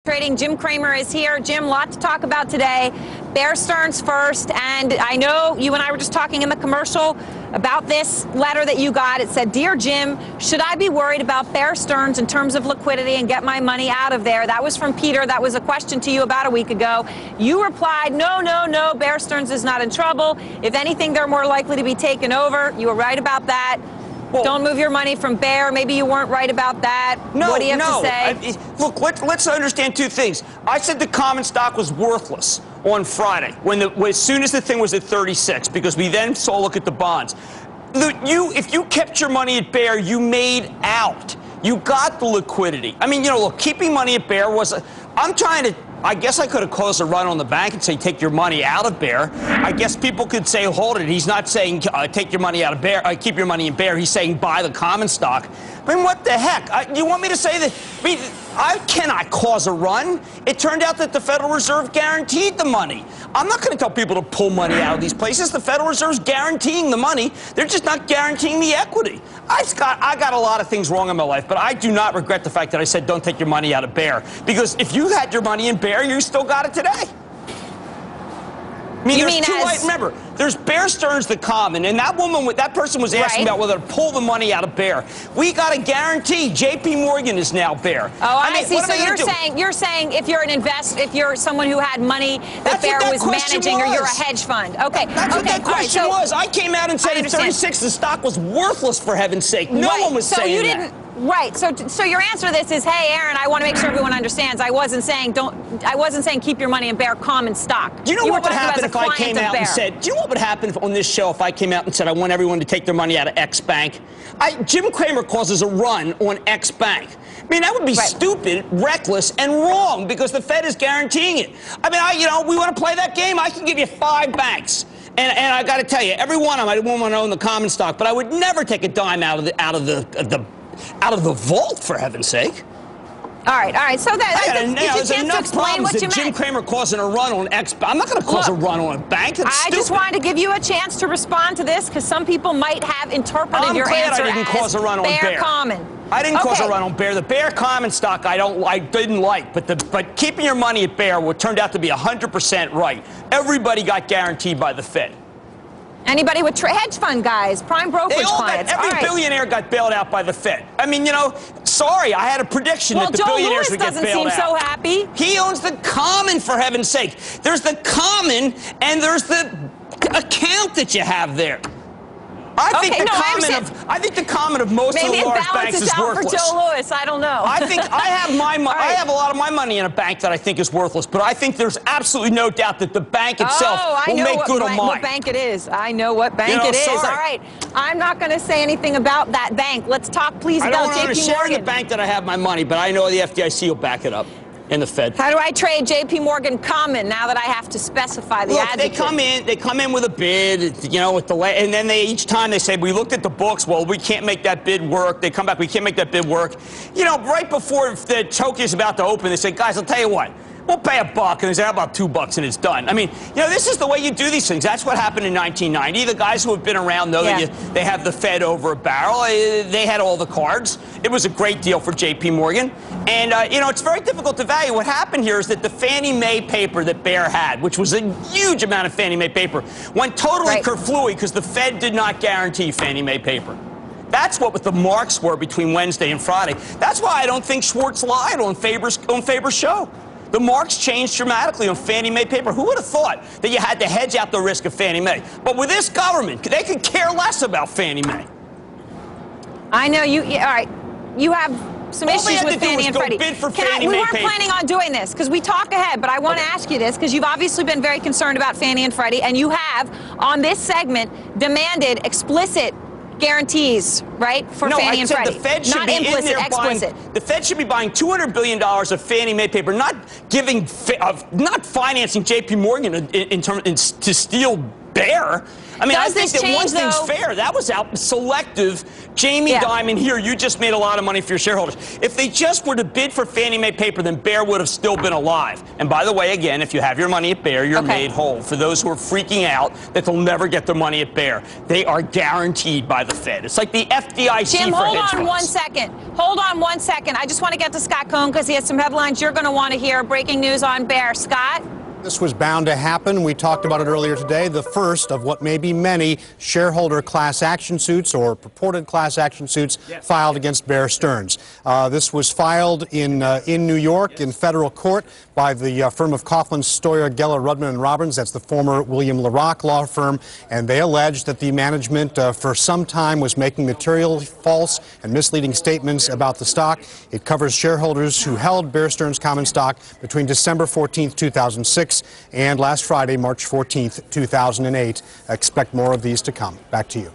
Trading. Jim Cramer is here. Jim, lot to talk about today. Bear Stearns first, and I know you and I were just talking in the commercial about this letter that you got. It said, "Dear Jim, should I be worried about Bear Stearns in terms of liquidity and get my money out of there?" That was from Peter. That was a question to you about a week ago. You replied, no, Bear Stearns is not in trouble. If anything, they're more likely to be taken over. You were right about that. Well, don't move your money from Bear. Maybe you weren't right about that. No, what do you have to say? Look, let's understand two things. I said the common stock was worthless on Friday, as soon as the thing was at 36, because we then saw a look at the bonds. If you kept your money at Bear, you made out. You got the liquidity. I mean, look, keeping money at Bear was I guess I could have caused a run on the bank and say, take your money out of Bear. I guess people could say, hold it. He's not saying take your money out of Bear, keep your money in Bear. He's saying buy the common stock. I mean, what the heck? You want me to say that? I mean, I cannot cause a run. It turned out that the Federal Reserve guaranteed the money. I'm not going to tell people to pull money out of these places. The Federal Reserve's guaranteeing the money. They're just not guaranteeing the equity. I got a lot of things wrong in my life, but I do not regret the fact that I said don't take your money out of Bear. Because if you had your money in Bear, you still got it today. I mean, remember, there's Bear Stearns, the common, and that person was asking about whether to pull the money out of Bear. We got a guarantee. J.P. Morgan is now Bear. Oh, I see. So you're saying if you're if you're someone who had money that Bear was managing, or you're a hedge fund. Okay. That's what that question was. I came out and said at 36 the stock was worthless, for heaven's sake. No one was saying that. Right. So your answer to this is, hey, Aaron, I want to make sure everyone understands. I wasn't saying keep your money in Bear common stock. Do you know what would happen if I came out and said? Do you know what would happen on this show if I came out and said I want everyone to take their money out of X bank? Jim Cramer causes a run on X bank. I mean, that would be stupid, reckless, and wrong because the Fed is guaranteeing it. I mean, we want to play that game. I can give you 5 banks. And I got to tell you, every one of them I wouldn't want to own the common stock, but I would never take a dime out of the vault, for heaven's sake. All right. So there's enough problems that Jim Cramer causing a run on X. I'm not going to cause a run on a bank. That's stupid. Just wanted to give you a chance to respond to this because some people might have interpreted your answer I didn't cause a run on Bear common. I didn't cause a run on Bear. The Bear common stock I didn't like, but keeping your money at Bear turned out to be 100% right. Everybody got guaranteed by the Fed. Anybody with hedge fund guys, prime brokerage clients. Every billionaire got bailed out by the Fed. I mean, sorry, I had a prediction that the billionaires would get bailed out. Well, Joe Lewis doesn't seem so happy. He owns the common, for heaven's sake. There's the common, and there's the account that you have there. I think the common of most of the large banks is worthless. Maybe it balances out for Joe Lewis. I don't know. I have a lot of my money in a bank that I think is worthless, but I think there's absolutely no doubt that the bank itself will make good on mine. What bank it is. I know what bank it is. All right. I'm not going to say anything about that bank. Let's talk, please, about J.P. Morgan. I don't want to share the bank that I have my money, but I know the FDIC will back it up. And the Fed. How do I trade J.P. Morgan common now that I have to specify the adjective? They come in with a bid, and then each time they say, we looked at the books, well, we can't make that bid work. They come back, we can't make that bid work. Right before the Tokyo is about to open, they say, guys, I'll tell you what. We'll pay $1, and they say, how about $2, and it's done. I mean, this is the way you do these things. That's what happened in 1990. The guys who have been around know that they have the Fed over a barrel. They had all the cards. It was a great deal for J.P. Morgan. And, it's very difficult to value. What happened here is that the Fannie Mae paper that Bear had, which was a huge amount of Fannie Mae paper, went totally kerflooey because the Fed did not guarantee Fannie Mae paper. That's what the marks were between Wednesday and Friday. That's why I don't think Schwartz lied on Faber's show. The marks changed dramatically on Fannie Mae paper. Who would have thought that you had to hedge out the risk of Fannie Mae? But with this government, they could care less about Fannie Mae. I know you. All right, you have some issues with Fannie and Freddie. We weren't planning on doing this because we talk ahead, but I want to ask you this because you've obviously been very concerned about Fannie and Freddie, and you have on this segment demanded explicit guarantees, right, for Fannie and Freddie. The Fed should be implicit, explicit. The Fed should be buying $200 billion of Fannie Mae paper, not financing J.P. Morgan to steal Bear. I mean, Does I think this that one change, thing's though? fair. That was out selective. Jamie Dimon here, you just made a lot of money for your shareholders. If they just were to bid for Fannie Mae paper, then Bear would have still been alive. And by the way, again, if you have your money at Bear, you're made whole. For those who are freaking out that they'll never get their money at Bear, they are guaranteed by the Fed. It's like the FDIC Jim, for hold hedge on funds. 1 second. Hold on 1 second. I just want to get to Scott Cohn because he has some headlines you're going to want to hear. Breaking news on Bear. Scott? This was bound to happen. We talked about it earlier today. The first of what may be many shareholder class action suits or purported class action suits filed against Bear Stearns. This was filed in New York in federal court by the firm of Coughlin, Stoyer, Geller, Rudman & Robbins. That's the former William LaRock law firm. And they alleged that the management for some time was making material false and misleading statements about the stock. It covers shareholders who held Bear Stearns common stock between December 14th, 2006 and last Friday, March 14th, 2008. Expect more of these to come. Back to you.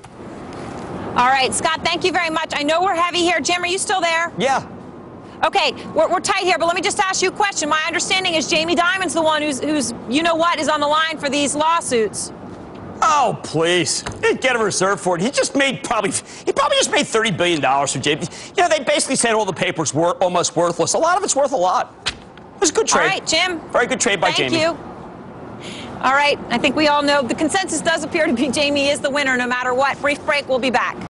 All right, Scott, thank you very much. I know we're heavy here. Jim, are you still there? Yeah. Okay, we're tight here, but let me just ask you a question. My understanding is Jamie Dimon's the one who's you know what, is on the line for these lawsuits. Oh, please. He'd get a reserve for it. He probably just made $30 billion for JP. You know, they basically said all the paper's almost worthless. A lot of it's worth a lot. It was a good trade. All right, Jim. Very good trade by Jamie. Thank you. All right, I think we all know the consensus does appear to be Jamie is the winner no matter what. Brief break, we'll be back.